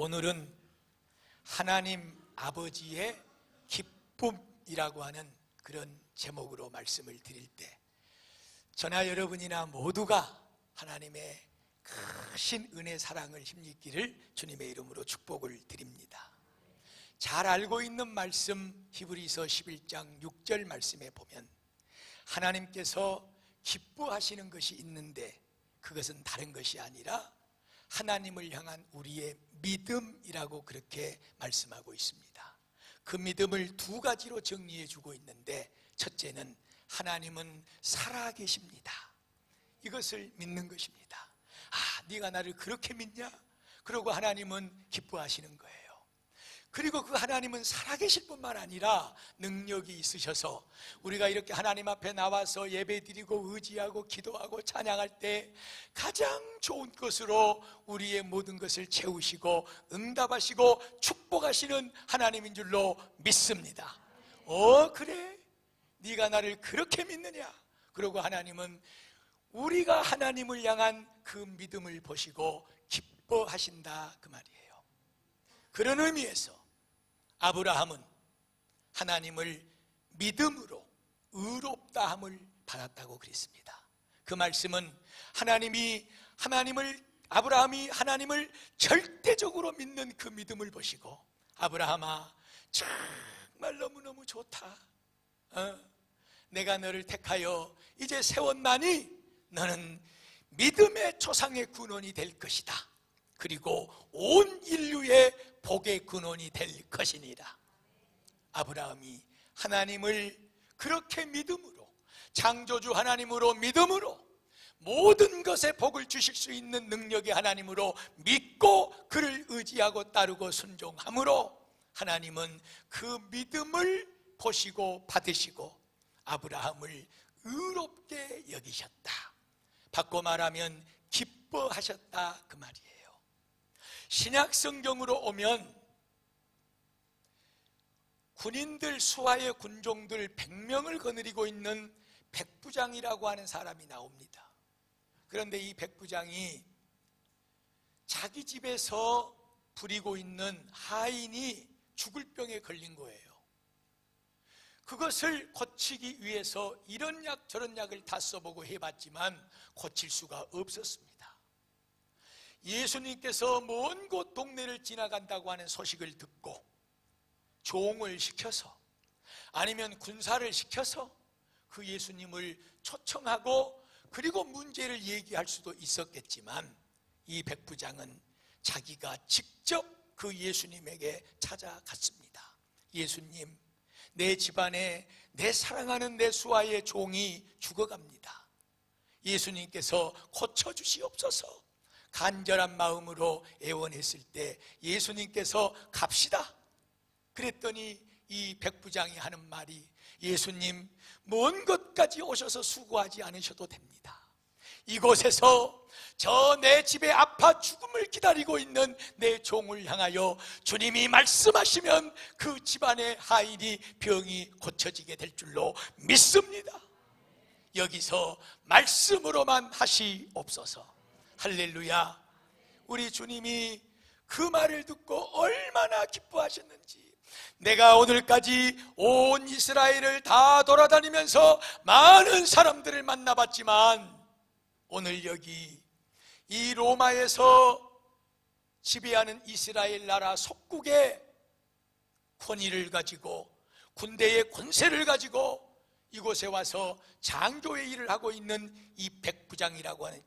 오늘은 하나님 아버지의 기쁨이라고 하는 그런 제목으로 말씀을 드릴 때, 저나 여러분이나 모두가 하나님의 크신 은혜 사랑을 힘입기를 주님의 이름으로 축복을 드립니다. 잘 알고 있는 말씀, 히브리서 11장 6절 말씀에 보면 하나님께서 기뻐하시는 것이 있는데 그것은 다른 것이 아니라 하나님을 향한 우리의 믿음이라고 그렇게 말씀하고 있습니다. 그 믿음을 두 가지로 정리해 주고 있는데, 첫째는 하나님은 살아계십니다. 이것을 믿는 것입니다. 네가 나를 그렇게 믿냐? 그러고 하나님은 기뻐하시는 거예요. 그리고 그 하나님은 살아계실 뿐만 아니라 능력이 있으셔서 우리가 이렇게 하나님 앞에 나와서 예배드리고 의지하고 기도하고 찬양할 때 가장 좋은 것으로 우리의 모든 것을 채우시고 응답하시고 축복하시는 하나님인 줄로 믿습니다. 그래? 네가 나를 그렇게 믿느냐? 그러고 하나님은 우리가 하나님을 향한 그 믿음을 보시고 기뻐하신다, 그 말이에요. 그런 의미에서 아브라함은 하나님을 믿음으로 의롭다함을 받았다고 그랬습니다. 그 말씀은 아브라함이 하나님을 절대적으로 믿는 그 믿음을 보시고, 아브라함아, 정말 너무너무 좋다. 내가 너를 택하여 이제 세웠나니 너는 믿음의 조상의 근원이 될 것이다. 그리고 온 인류의 복의 근원이 될 것이니라. 아브라함이 하나님을 그렇게 믿음으로, 창조주 하나님으로 믿음으로, 모든 것에 복을 주실 수 있는 능력의 하나님으로 믿고 그를 의지하고 따르고 순종함으로 하나님은 그 믿음을 보시고 받으시고 아브라함을 의롭게 여기셨다. 바꿔 말하면 기뻐하셨다, 그 말이에요. 신약 성경으로 오면 군인들, 수하의 군종들 100명을 거느리고 있는 백부장이라고 하는 사람이 나옵니다. 그런데 이 백부장이 자기 집에서 부리고 있는 하인이 죽을 병에 걸린 거예요. 그것을 고치기 위해서 이런 약 저런 약을 다 써보고 해봤지만 고칠 수가 없었습니다. 예수님께서 먼 곳 동네를 지나간다고 하는 소식을 듣고 종을 시켜서, 아니면 군사를 시켜서 그 예수님을 초청하고 그리고 문제를 얘기할 수도 있었겠지만, 이 백부장은 자기가 직접 그 예수님에게 찾아갔습니다. 예수님, 내 집안에 내 사랑하는 내 수하의 종이 죽어갑니다. 예수님께서 고쳐주시옵소서. 간절한 마음으로 애원했을 때 예수님께서 갑시다. 그랬더니 이 백부장이 하는 말이, 예수님, 먼 곳까지 오셔서 수고하지 않으셔도 됩니다. 이곳에서 저 내 집에 아파 죽음을 기다리고 있는 내 종을 향하여 주님이 말씀하시면 그 집안의 하인이 병이 고쳐지게 될 줄로 믿습니다. 여기서 말씀으로만 하시옵소서. 할렐루야. 우리 주님이 그 말을 듣고 얼마나 기뻐하셨는지, 내가 오늘까지 온 이스라엘을 다 돌아다니면서 많은 사람들을 만나봤지만 오늘 여기 이 로마에서 지배하는 이스라엘 나라 속국의 권위를 가지고, 군대의 권세를 가지고 이곳에 와서 장교의 일을 하고 있는 이 백부장이라고 하는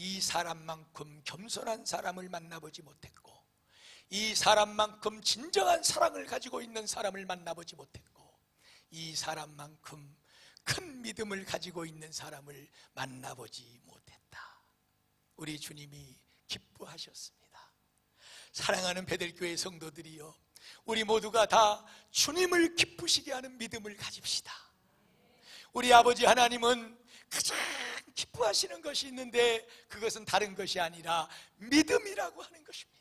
이 사람만큼 겸손한 사람을 만나보지 못했고, 이 사람만큼 진정한 사랑을 가지고 있는 사람을 만나보지 못했고, 이 사람만큼 큰 믿음을 가지고 있는 사람을 만나보지 못했다. 우리 주님이 기뻐하셨습니다. 사랑하는 베델교회 성도들이여, 우리 모두가 다 주님을 기쁘시게 하는 믿음을 가집시다. 우리 아버지 하나님은 가장 기뻐하시는 것이 있는데 그것은 다른 것이 아니라 믿음이라고 하는 것입니다.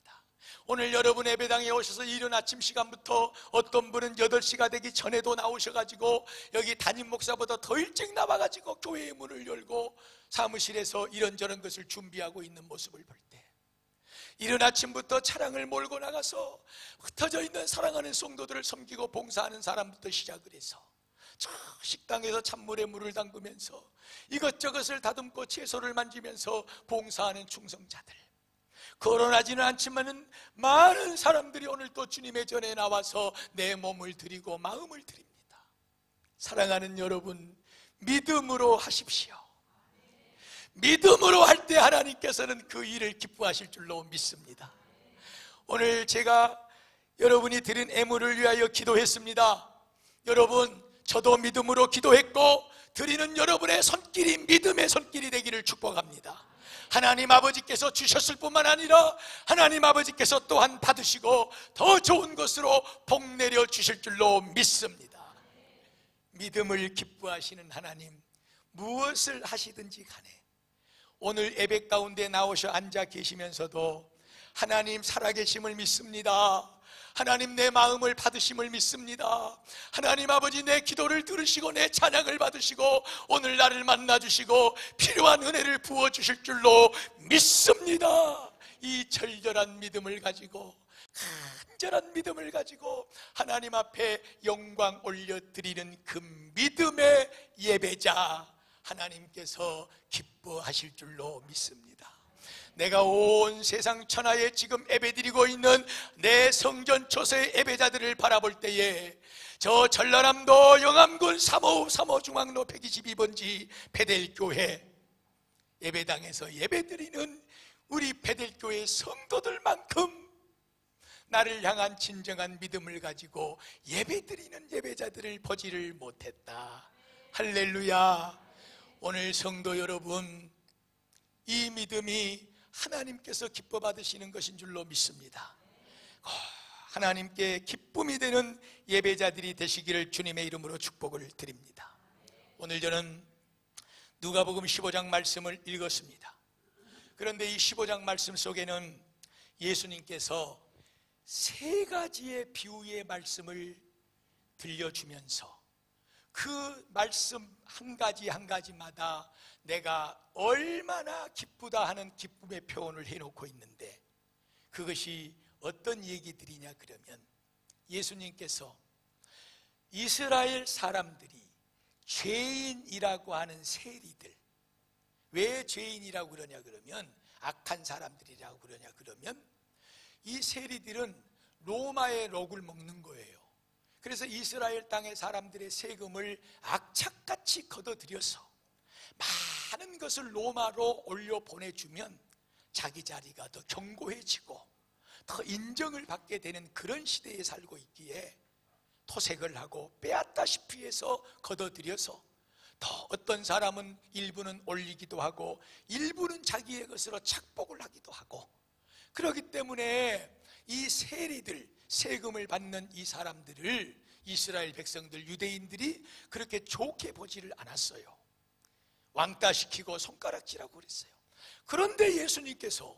오늘 여러분 예배당에 오셔서 이른 아침 시간부터 어떤 분은 8시가 되기 전에도 나오셔가지고 여기 담임 목사보다 더 일찍 나와가지고 교회의 문을 열고 사무실에서 이런저런 것을 준비하고 있는 모습을 볼 때, 이른 아침부터 차량을 몰고 나가서 흩어져 있는 사랑하는 성도들을 섬기고 봉사하는 사람부터 시작을 해서 저 식당에서 찬물에 물을 담그면서 이것저것을 다듬고 채소를 만지면서 봉사하는 충성자들, 거론하지는 않지만은 많은 사람들이 오늘 또 주님의 전에 나와서 내 몸을 드리고 마음을 드립니다. 사랑하는 여러분, 믿음으로 하십시오. 믿음으로 할 때 하나님께서는 그 일을 기뻐하실 줄로 믿습니다. 오늘 제가 여러분이 드린 애물을 위하여 기도했습니다. 여러분, 저도 믿음으로 기도했고 드리는 여러분의 손길이 믿음의 손길이 되기를 축복합니다. 하나님 아버지께서 주셨을 뿐만 아니라 하나님 아버지께서 또한 받으시고 더 좋은 것으로 복 내려 주실 줄로 믿습니다. 믿음을 기뻐하시는 하나님, 무엇을 하시든지 간에 오늘 예배 가운데 나오셔 앉아 계시면서도 하나님 살아계심을 믿습니다. 하나님 내 마음을 받으심을 믿습니다. 하나님 아버지 내 기도를 들으시고 내 찬양을 받으시고 오늘 나를 만나주시고 필요한 은혜를 부어주실 줄로 믿습니다. 이 절절한 믿음을 가지고, 간절한 믿음을 가지고 하나님 앞에 영광 올려드리는 그 믿음의 예배자 하나님께서 기뻐하실 줄로 믿습니다. 내가 온 세상 천하에 지금 예배드리고 있는 내 성전 초소의 예배자들을 바라볼 때에 저 전라남도 영암군 3호 중앙로 122번지 베델교회 예배당에서 예배드리는 우리 베델교회 성도들만큼 나를 향한 진정한 믿음을 가지고 예배드리는 예배자들을 보지를 못했다. 할렐루야. 오늘 성도 여러분, 이 믿음이 하나님께서 기뻐 받으시는 것인 줄로 믿습니다. 하나님께 기쁨이 되는 예배자들이 되시기를 주님의 이름으로 축복을 드립니다. 오늘 저는 누가복음 15장 말씀을 읽었습니다. 그런데 이 15장 말씀 속에는 예수님께서 세 가지의 비유의 말씀을 들려주면서 그 말씀 한 가지 한 가지마다 내가 얼마나 기쁘다 하는 기쁨의 표현을 해놓고 있는데, 그것이 어떤 얘기들이냐 그러면 예수님께서 이스라엘 사람들이 죄인이라고 하는 세리들, 왜 죄인이라고 그러냐 그러면, 악한 사람들이라고 그러냐 그러면 이 세리들은 로마의 록을 먹는 거예요. 그래서 이스라엘 땅의 사람들의 세금을 악착같이 걷어들여서 많은 것을 로마로 올려 보내주면 자기 자리가 더 견고해지고 더 인정을 받게 되는 그런 시대에 살고 있기에 토색을 하고 빼앗다시피 해서 걷어들여서 더 어떤 사람은 일부는 올리기도 하고 일부는 자기의 것으로 착복을 하기도 하고, 그렇기 때문에 이 세리들, 세금을 받는 이 사람들을 이스라엘 백성들, 유대인들이 그렇게 좋게 보지를 않았어요. 왕따시키고 손가락질하고 그랬어요. 그런데 예수님께서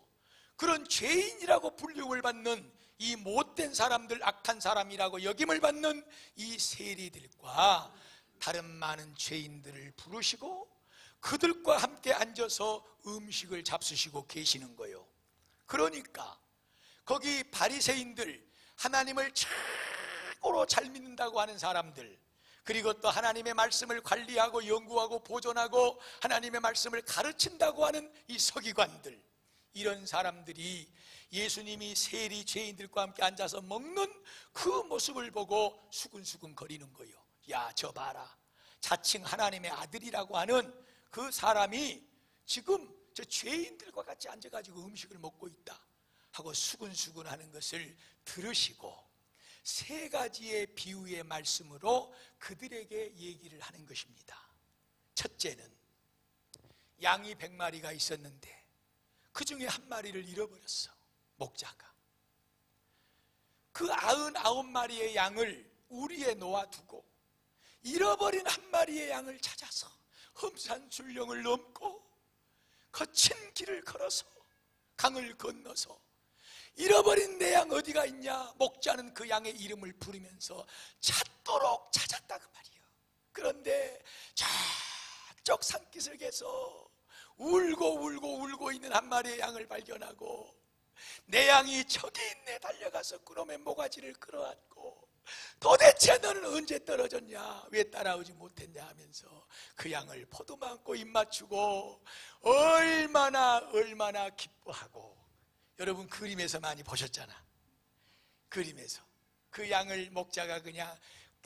그런 죄인이라고 불림을 받는 이 못된 사람들, 악한 사람이라고 여김을 받는 이 세리들과 다른 많은 죄인들을 부르시고 그들과 함께 앉아서 음식을 잡수시고 계시는 거예요. 그러니까 거기 바리새인들, 하나님을 최고로 잘 믿는다고 하는 사람들, 그리고 또 하나님의 말씀을 관리하고 연구하고 보존하고 하나님의 말씀을 가르친다고 하는 이 서기관들, 이런 사람들이 예수님이 세리 죄인들과 함께 앉아서 먹는 그 모습을 보고 수근수근 거리는 거예요. 야, 저 봐라, 자칭 하나님의 아들이라고 하는 그 사람이 지금 저 죄인들과 같이 앉아가지고 음식을 먹고 있다 하고 수근수근 하는 것을 들으시고 세 가지의 비유의 말씀으로 그들에게 얘기를 하는 것입니다. 첫째는 양이 100마리가 있었는데 그 중에 한 마리를 잃어버렸어, 목자가. 그 99마리의 양을 우리에 놓아두고 잃어버린 한 마리의 양을 찾아서 험산 출령을 넘고 거친 길을 걸어서 강을 건너서 잃어버린 내 양 어디가 있냐, 목자는 그 양의 이름을 부르면서 찾도록 찾았다 그 말이에요. 그런데 저쪽 산기슭에서 울고 있는 한 마리의 양을 발견하고 내 양이 저기 있네 달려가서 그놈의 모가지를 끌어안고 도대체 너는 언제 떨어졌냐, 왜 따라오지 못했냐 하면서 그 양을 포도만고 입 맞추고 얼마나 기뻐하고. 여러분 그림에서 많이 보셨잖아. 그림에서 그 양을 목자가 그냥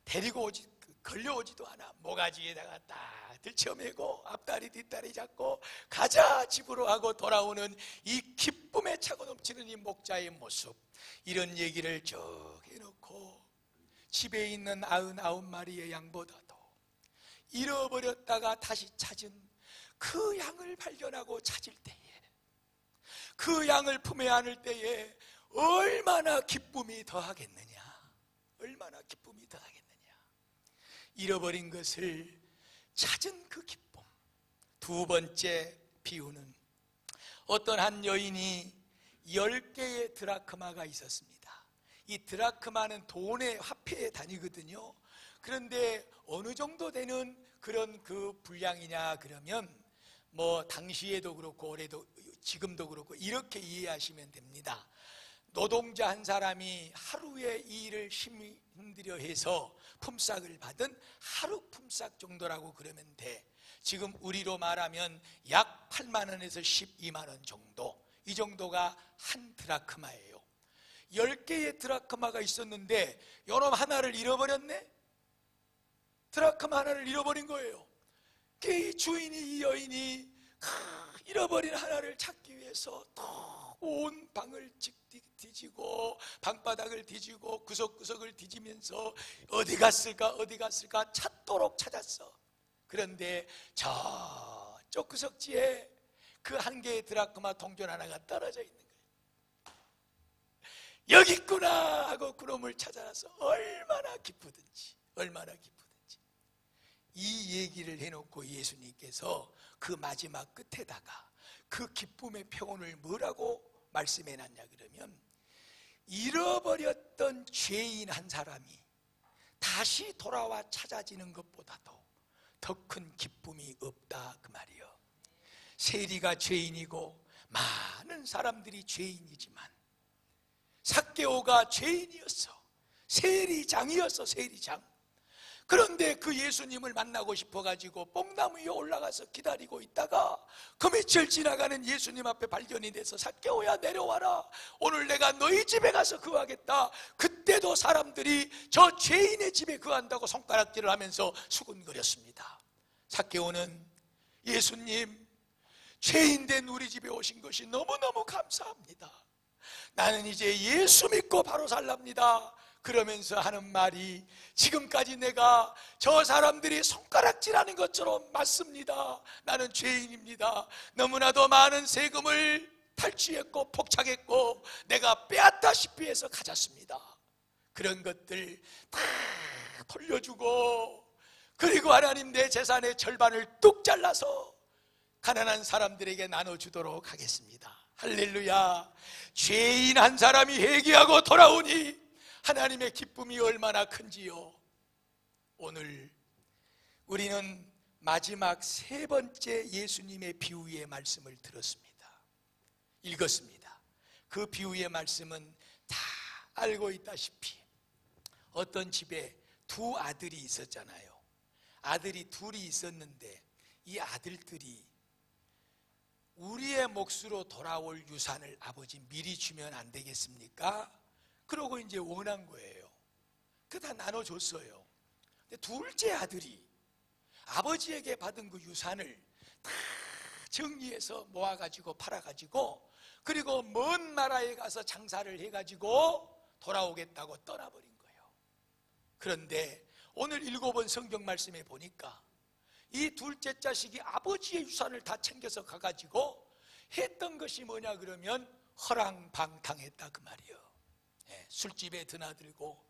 데리고 오지, 걸려오지도 않아. 모가지에다가 딱 들쳐매고 앞다리 뒷다리 잡고 가자 집으로 하고 돌아오는 이 기쁨에 차고 넘치는 이 목자의 모습, 이런 얘기를 쭉 해놓고 집에 있는 99마리의 양보다도 잃어버렸다가 다시 찾은 그 양을 발견하고 찾을 때에, 그 양을 품에 안을 때에 얼마나 기쁨이 더하겠느냐, 얼마나 기쁨이 더하겠느냐. 잃어버린 것을 찾은 그 기쁨. 두 번째 비유는 어떤 한 여인이 10개의 드라크마가 있었습니다. 이 드라크마는 돈의 화폐의 단위거든요. 그런데 어느 정도 되는 그런 그 분량이냐 그러면 뭐 당시에도 그렇고 올해도 지금도 그렇고 이렇게 이해하시면 됩니다. 노동자 한 사람이 하루에 이 일을 힘들여 해서 품삯을 받은 하루 품삯 정도라고 그러면 돼. 지금 우리로 말하면 약 8만 원에서 12만 원 정도, 이 정도가 한 드라크마예요. 10개의 드라크마가 있었는데 요놈 하나를 잃어버렸네. 드라크마 하나를 잃어버린 거예요. 이 주인이, 이 여인이 잃어버린 하나를 찾기 위해서 온 방을 뒤지고 방바닥을 뒤지고 구석구석을 뒤지면서 어디 갔을까 찾도록 찾았어. 그런데 저쪽 구석지에 그 한 개의 드라크마 동전 하나가 떨어져 있는 거예요. 여기 있구나 하고 그놈을 찾아서 얼마나 기쁘든지 이 얘기를 해놓고 예수님께서 그 마지막 끝에다가 그 기쁨의 표현을 뭐라고 말씀해놨냐 그러면, 잃어버렸던 죄인 한 사람이 다시 돌아와 찾아지는 것보다도 더 큰 기쁨이 없다 그 말이요. 세리가 죄인이고 많은 사람들이 죄인이지만 삭개오가 죄인이었어. 세리장이었어, 세리장. 그런데 그 예수님을 만나고 싶어가지고 뽕나무 위에 올라가서 기다리고 있다가 그 며칠 지나가는 예수님 앞에 발견이 돼서 삭개오야 내려와라, 오늘 내가 너희 집에 가서 거하겠다. 그때도 사람들이 저 죄인의 집에 거한다고 손가락질을 하면서 수군거렸습니다. 삭개오는 예수님, 죄인된 우리 집에 오신 것이 너무너무 감사합니다. 나는 이제 예수 믿고 바로 살랍니다. 그러면서 하는 말이, 지금까지 내가 저 사람들이 손가락질하는 것처럼 맞습니다. 나는 죄인입니다. 너무나도 많은 세금을 탈취했고 폭착했고 내가 빼앗다시피 해서 가졌습니다. 그런 것들 다 돌려주고, 그리고 하나님 내 재산의 절반을 뚝 잘라서 가난한 사람들에게 나눠주도록 하겠습니다. 할렐루야. 죄인 한 사람이 회개하고 돌아오니 하나님의 기쁨이 얼마나 큰지요. 오늘 우리는 마지막 세 번째 예수님의 비유의 말씀을 들었습니다. 읽었습니다. 그 비유의 말씀은 다 알고 있다시피 어떤 집에 두 아들이 있었잖아요. 아들이 둘이 있었는데 이 아들들이 우리의 몫으로 돌아올 유산을 아버지 미리 주면 안 되겠습니까? 그러고 이제 원한 거예요. 그 다 나눠줬어요. 근데 둘째 아들이 아버지에게 받은 그 유산을 다 정리해서 모아가지고 팔아가지고, 그리고 먼 나라에 가서 장사를 해가지고 돌아오겠다고 떠나버린 거예요. 그런데 오늘 읽어본 성경 말씀에 보니까 이 둘째 자식이 아버지의 유산을 다 챙겨서 가가지고 했던 것이 뭐냐 그러면 허랑방탕했다 그 말이에요. 술집에 드나들고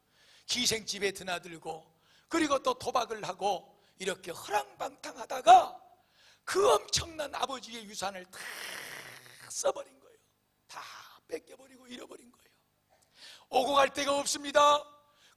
기생집에 드나들고 그리고 또 도박을 하고 이렇게 허랑방탕하다가 그 엄청난 아버지의 유산을 다 써버린 거예요. 다 뺏겨버리고 잃어버린 거예요. 오고 갈 데가 없습니다.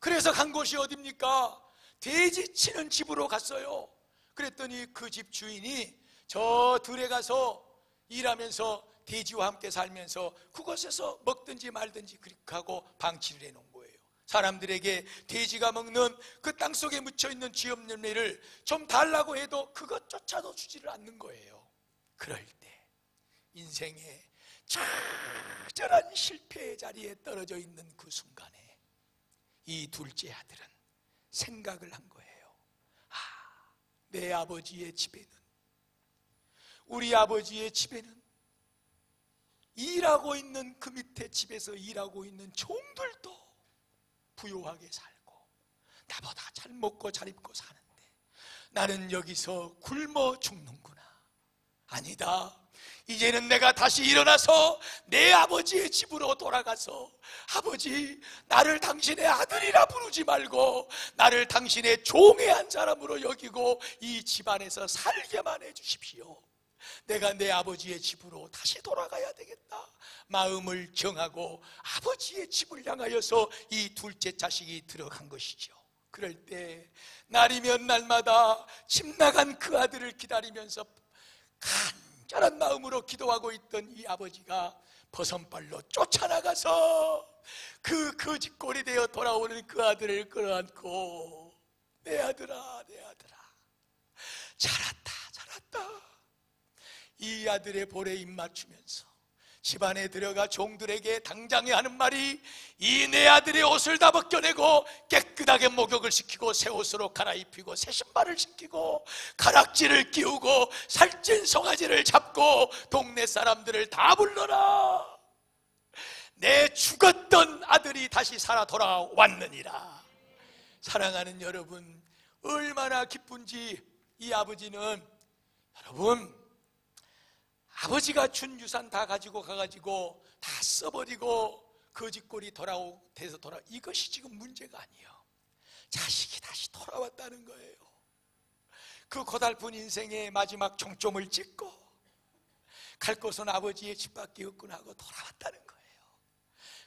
그래서 간 곳이 어딥니까? 돼지 치는 집으로 갔어요. 그랬더니 그 집 주인이 저 들에 가서 일하면서 돼지와 함께 살면서 그곳에서 먹든지 말든지 그렇게 하고 방치를 해놓은 거예요. 사람들에게 돼지가 먹는 그 땅속에 묻혀있는 쥐없는 열매를 좀 달라고 해도 그것조차도 주지를 않는 거예요. 그럴 때 인생의 처절한 실패의 자리에 떨어져 있는 그 순간에 이 둘째 아들은 생각을 한 거예요. 내 아버지의 집에는, 우리 아버지의 집에는 일하고 있는 그 밑에 집에서 일하고 있는 종들도 부유하게 살고 나보다 잘 먹고 잘 입고 사는데 나는 여기서 굶어 죽는구나. 아니다, 이제는 내가 다시 일어나서 내 아버지의 집으로 돌아가서 아버지, 나를 당신의 아들이라 부르지 말고 나를 당신의 종의 한 사람으로 여기고 이 집안에서 살게만 해주십시오. 내가 내 아버지의 집으로 다시 돌아가야 되겠다. 마음을 정하고 아버지의 집을 향하여서 이 둘째 자식이 들어간 것이죠. 그럴 때 날이면 날마다 집 나간 그 아들을 기다리면서 간절한 마음으로 기도하고 있던 이 아버지가 버선발로 쫓아나가서 그 거짓골이 되어 돌아오는 그 아들을 끌어안고 내 아들아, 내 아들아, 자랐다, 자랐다. 이 아들의 볼에 입 맞추면서 집안에 들어가 종들에게 당장에 하는 말이, 이 내 아들의 옷을 다 벗겨내고 깨끗하게 목욕을 시키고 새 옷으로 갈아입히고 새 신발을 신기고 가락지를 끼우고 살찐 송아지를 잡고 동네 사람들을 다 불러라. 내 죽었던 아들이 다시 살아 돌아왔느니라. 사랑하는 여러분, 얼마나 기쁜지 이 아버지는, 여러분, 아버지가 준 유산 다 가지고 가가지고 다 써버리고 거짓골이 돼서 이것이 지금 문제가 아니에요. 자식이 다시 돌아왔다는 거예요. 그 고달픈 인생의 마지막 종점을 찍고 갈 곳은 아버지의 집밖에 없구나 하고 돌아왔다는 거예요.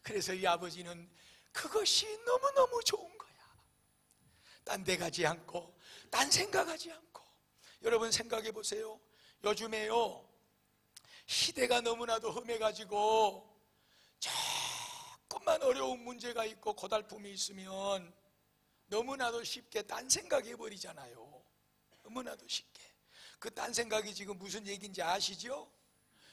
그래서 이 아버지는 그것이 너무너무 좋은 거야. 딴 데 가지 않고 딴 생각하지 않고. 여러분 생각해 보세요. 요즘에요, 시대가 너무나도 험해가지고 조금만 어려운 문제가 있고 고달픔이 있으면 너무나도 쉽게 딴 생각해 버리잖아요. 너무나도 쉽게. 그 딴 생각이 지금 무슨 얘기인지 아시죠?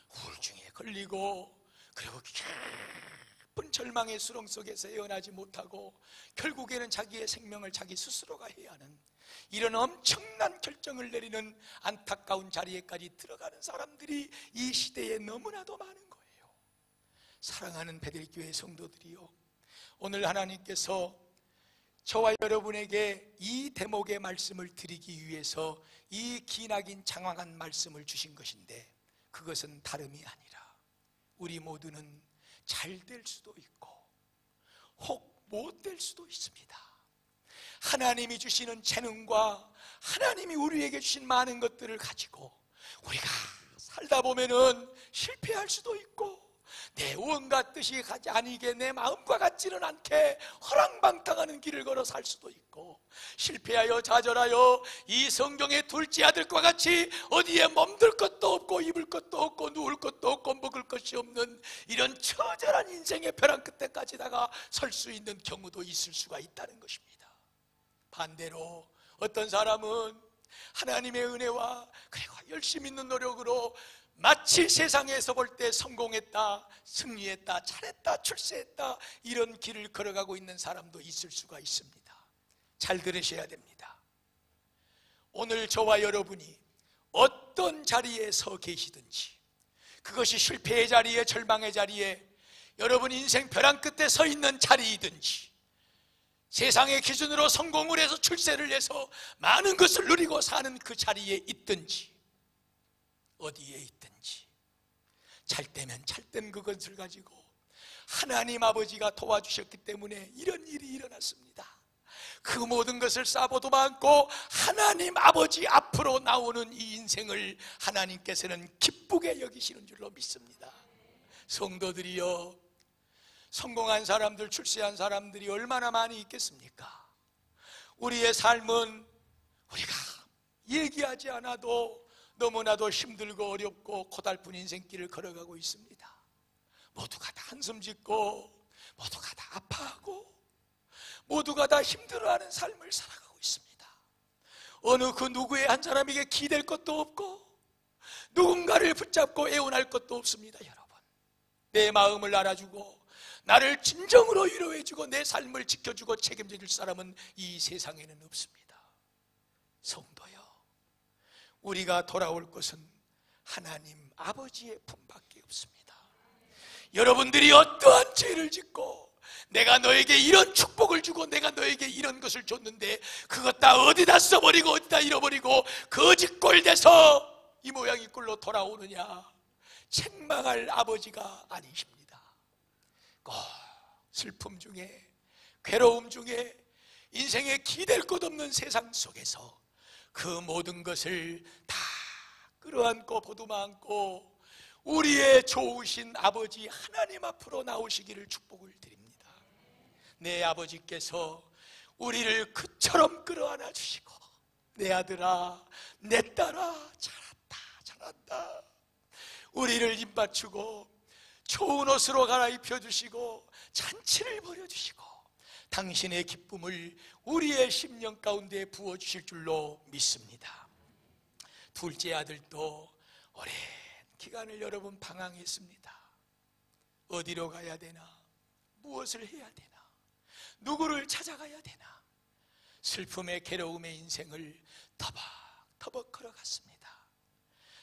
우울증에 걸리고, 그리고 깊은 절망의 수렁 속에서 헤어나지 못하고 결국에는 자기의 생명을 자기 스스로가 해야 하는 이런 엄청난 결정을 내리는 안타까운 자리에까지 들어가는 사람들이 이 시대에 너무나도 많은 거예요. 사랑하는 베들교회 성도들이요, 오늘 하나님께서 저와 여러분에게 이 대목의 말씀을 드리기 위해서 이 기나긴 장황한 말씀을 주신 것인데, 그것은 다름이 아니라 우리 모두는 잘 될 수도 있고 혹 못 될 수도 있습니다. 하나님이 주시는 재능과 하나님이 우리에게 주신 많은 것들을 가지고 우리가 살다 보면은 실패할 수도 있고, 내 온갖 뜻이 가지 아니게 내 마음과 같지는 않게 허랑방탕하는 길을 걸어 살 수도 있고, 실패하여 좌절하여 이 성경의 둘째 아들과 같이 어디에 몸들 것도 없고 입을 것도 없고 누울 것도 없고 먹을 것이 없는 이런 처절한 인생의 벼랑 끝에까지다가 설 수 있는 경우도 있을 수가 있다는 것입니다. 반대로 어떤 사람은 하나님의 은혜와 그리고 열심히 있는 노력으로 마치 세상에서 볼 때 성공했다, 승리했다, 잘했다, 출세했다, 이런 길을 걸어가고 있는 사람도 있을 수가 있습니다. 잘 들으셔야 됩니다. 오늘 저와 여러분이 어떤 자리에 서 계시든지, 그것이 실패의 자리에, 절망의 자리에, 여러분 인생 벼랑 끝에 서 있는 자리이든지, 세상의 기준으로 성공을 해서 출세를 해서 많은 것을 누리고 사는 그 자리에 있든지, 어디에 있든지 잘 때면 잘된 그것을 가지고 하나님 아버지가 도와주셨기 때문에 이런 일이 일어났습니다. 그 모든 것을 싸보도 많고 하나님 아버지 앞으로 나오는 이 인생을 하나님께서는 기쁘게 여기시는 줄로 믿습니다. 성도들이여, 성공한 사람들, 출세한 사람들이 얼마나 많이 있겠습니까? 우리의 삶은 우리가 얘기하지 않아도 너무나도 힘들고 어렵고 고달픈 인생길을 걸어가고 있습니다. 모두가 다 한숨 짓고 모두가 다 아파하고 모두가 다 힘들어하는 삶을 살아가고 있습니다. 어느 그 누구의 한 사람에게 기댈 것도 없고 누군가를 붙잡고 애원할 것도 없습니다. 여러분, 내 마음을 알아주고 나를 진정으로 위로해주고 내 삶을 지켜주고 책임져 줄 사람은 이 세상에는 없습니다. 성도요, 우리가 돌아올 것은 하나님 아버지의 품밖에 없습니다. 여러분들이 어떠한 죄를 짓고 내가 너에게 이런 축복을 주고 내가 너에게 이런 것을 줬는데 그것 다 어디다 써버리고 어디다 잃어버리고 거짓골 돼서 이 모양 이 꼴로 돌아오느냐, 책망할 아버지가 아니십니다. 꼭 슬픔 중에 괴로움 중에 인생에 기댈 것 없는 세상 속에서 그 모든 것을 다 끌어안고 보듬어 안고 우리의 좋으신 아버지 하나님 앞으로 나오시기를 축복을 드립니다. 내 아버지께서 우리를 그처럼 끌어안아 주시고 내 아들아 내 딸아 잘한다 잘한다 우리를 입맞추고 좋은 옷으로 갈아입혀 주시고 잔치를 벌여주시고 당신의 기쁨을 우리의 심령 가운데 부어주실 줄로 믿습니다. 둘째 아들도 오랜 기간을 여러분 방황했습니다. 어디로 가야 되나, 무엇을 해야 되나, 누구를 찾아가야 되나, 슬픔의 괴로움의 인생을 터벅터벅 걸어갔습니다.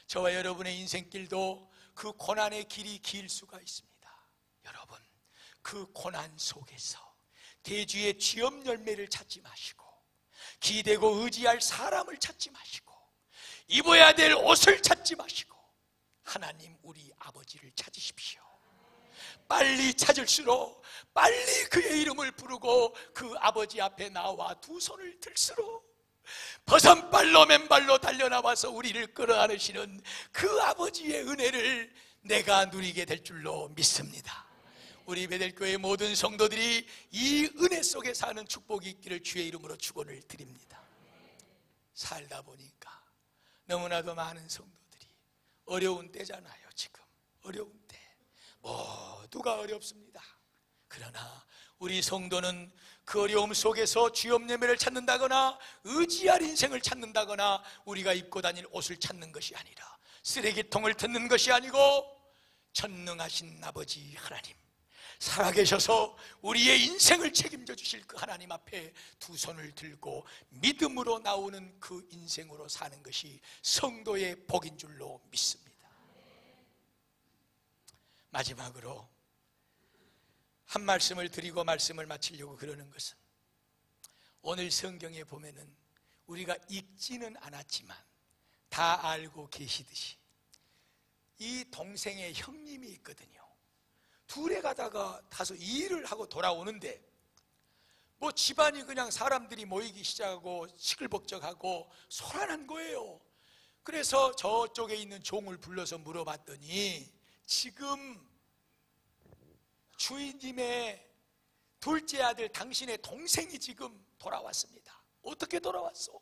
저와 여러분의 인생길도 그 고난의 길이 길 수가 있습니다. 여러분, 그 고난 속에서 대주의 취업 열매를 찾지 마시고 기대고 의지할 사람을 찾지 마시고 입어야 될 옷을 찾지 마시고 하나님 우리 아버지를 찾으십시오. 빨리 찾을수록 빨리 그의 이름을 부르고 그 아버지 앞에 나와 두 손을 들수록 버선발로 맨발로 달려나와서 우리를 끌어안으시는 그 아버지의 은혜를 내가 누리게 될 줄로 믿습니다. 우리 베델교회 모든 성도들이 이 은혜 속에 사는 축복이 있기를 주의 이름으로 축원을 드립니다. 살다 보니까 너무나도 많은 성도들이 어려운 때잖아요. 지금 어려운 때 모두가 어렵습니다. 그러나 우리 성도는 그 어려움 속에서 주업 예배를 찾는다거나 의지할 인생을 찾는다거나 우리가 입고 다닐 옷을 찾는 것이 아니라 쓰레기통을 듣는 것이 아니고 전능하신 아버지 하나님 살아계셔서 우리의 인생을 책임져 주실 그 하나님 앞에 두 손을 들고 믿음으로 나오는 그 인생으로 사는 것이 성도의 복인 줄로 믿습니다. 마지막으로 한 말씀을 드리고 말씀을 마치려고 그러는 것은 오늘 성경에 보면은 우리가 읽지는 않았지만 다 알고 계시듯이 이 동생의 형님이 있거든요. 둘에 가다가 다소 일을 하고 돌아오는데 뭐 집안이 그냥 사람들이 모이기 시작하고 시끌벅적하고 소란한 거예요. 그래서 저쪽에 있는 종을 불러서 물어봤더니 지금 주인님의 둘째 아들 당신의 동생이 지금 돌아왔습니다. 어떻게 돌아왔어?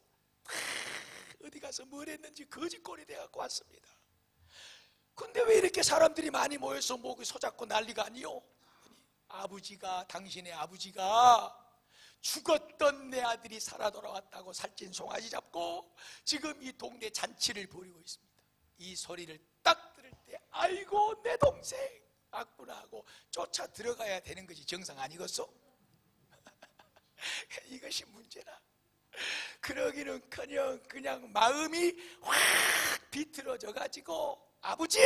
어디 가서 뭘 했는지 거짓골이 돼갖고 왔습니다. 근데 왜 이렇게 사람들이 많이 모여서 목이 소잡고 난리가 아니요? 아버지가 당신의 아버지가 죽었던 내 아들이 살아 돌아왔다고 살찐 송아지 잡고 지금 이 동네 잔치를 벌이고 있습니다. 이 소리를 딱 들을 때 아이고 내 동생 왔구나 하고 쫓아 들어가야 되는 것이 정상 아니겠소? 이것이 문제라. 그러기는커녕 그냥 마음이 확 비틀어져 가지고 아버지,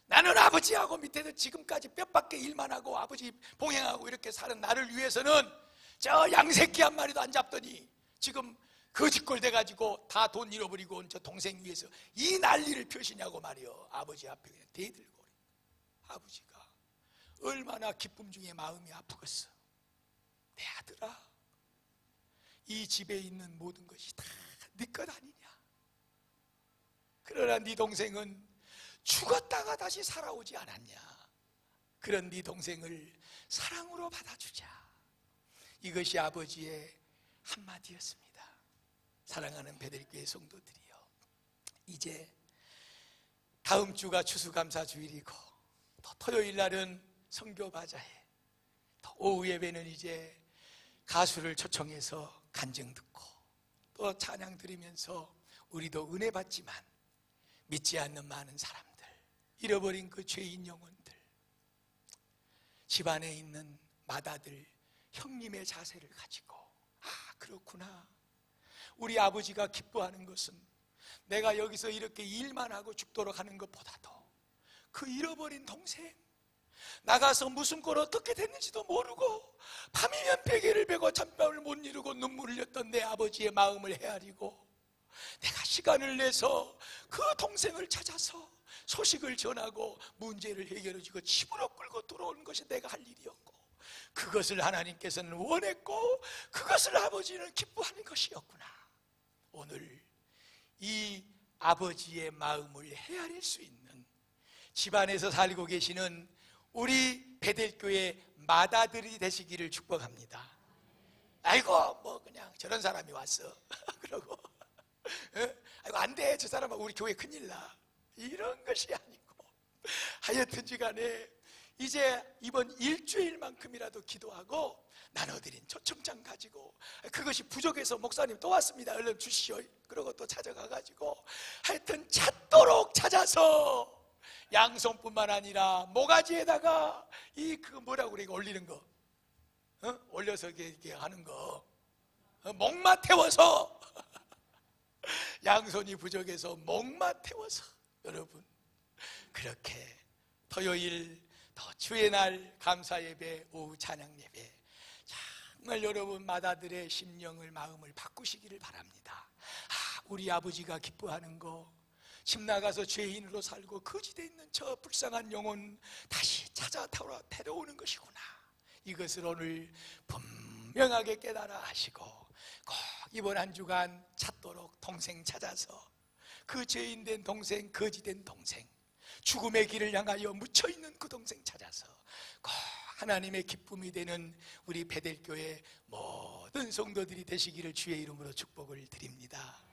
나는 아버지하고 밑에서 지금까지 뼈밖에 일만 하고 아버지 봉행하고 이렇게 사는 나를 위해서는 저 양새끼 한 마리도 안 잡더니 지금 거짓골 돼가지고 다 돈 잃어버리고 온 저 동생 위해서 이 난리를 펴시냐고 말이요. 아버지 앞에 그냥 대들고 아버지가 얼마나 기쁨 중에 마음이 아프겠어. 내 아들아, 이 집에 있는 모든 것이 다 네 것 아니냐. 그러나 네 동생은 죽었다가 다시 살아오지 않았냐. 그런 네 동생을 사랑으로 받아주자. 이것이 아버지의 한마디였습니다. 사랑하는 베델교회 성도들이요, 이제 다음 주가 추수감사주일이고 또 토요일 날은 선교바자회, 또 오후 예배는 이제 가수를 초청해서 간증 듣고 또 찬양 드리면서 우리도 은혜 받지만 믿지 않는 많은 사람들, 잃어버린 그 죄인 영혼들, 집안에 있는 맏아들 형님의 자세를 가지고 그렇구나, 우리 아버지가 기뻐하는 것은 내가 여기서 이렇게 일만 하고 죽도록 하는 것보다도 그 잃어버린 동생, 나가서 무슨 꼴 어떻게 됐는지도 모르고 밤이면 베개를 베고 잠밤을 못 이루고 눈물을 흘렸던 내 아버지의 마음을 헤아리고 내가 시간을 내서 그 동생을 찾아서 소식을 전하고 문제를 해결해주고 집으로 끌고 들어오는 것이 내가 할 일이었고, 그것을 하나님께서는 원했고 그것을 아버지는 기뻐하는 것이었구나. 오늘 이 아버지의 마음을 헤아릴 수 있는 집안에서 살고 계시는 우리 베델교회 맏아들이 되시기를 축복합니다. 아이고 뭐 그냥 저런 사람이 왔어 그러고 아이고 안 돼, 저 사람은 우리 교회 큰일 나, 이런 것이 아니고, 하여튼지 간에 이제 이번 일주일만큼이라도 기도하고 나눠드린 초청장 가지고, 그것이 부족해서 목사님 또 왔습니다, 얼른 주시오, 그러고 또 찾아가가지고 하여튼 찾도록 찾아서 양손뿐만 아니라 모가지에다가 그 뭐라고 그래, 올리는 거, 올려서 이렇게 하는 거, 목마 태워서 양손이 부족해서 목마 태워서 여러분 그렇게 토요일 더 주의 날 감사 예배, 오후 찬양 예배, 정말 여러분 맏아들의 심령을, 마음을 바꾸시기를 바랍니다. 우리 아버지가 기뻐하는 거, 집 나가서 죄인으로 살고 거지돼 있는 저 불쌍한 영혼 다시 찾아 데려오는 것이구나. 이것을 오늘 분명하게 깨달아 하시고 꼭 이번 한 주간 찾도록 동생 찾아서 그 죄인된 동생, 거지된 동생, 죽음의 길을 향하여 묻혀있는 그 동생 찾아서 꼭 하나님의 기쁨이 되는 우리 베델교회 모든 성도들이 되시기를 주의 이름으로 축복을 드립니다.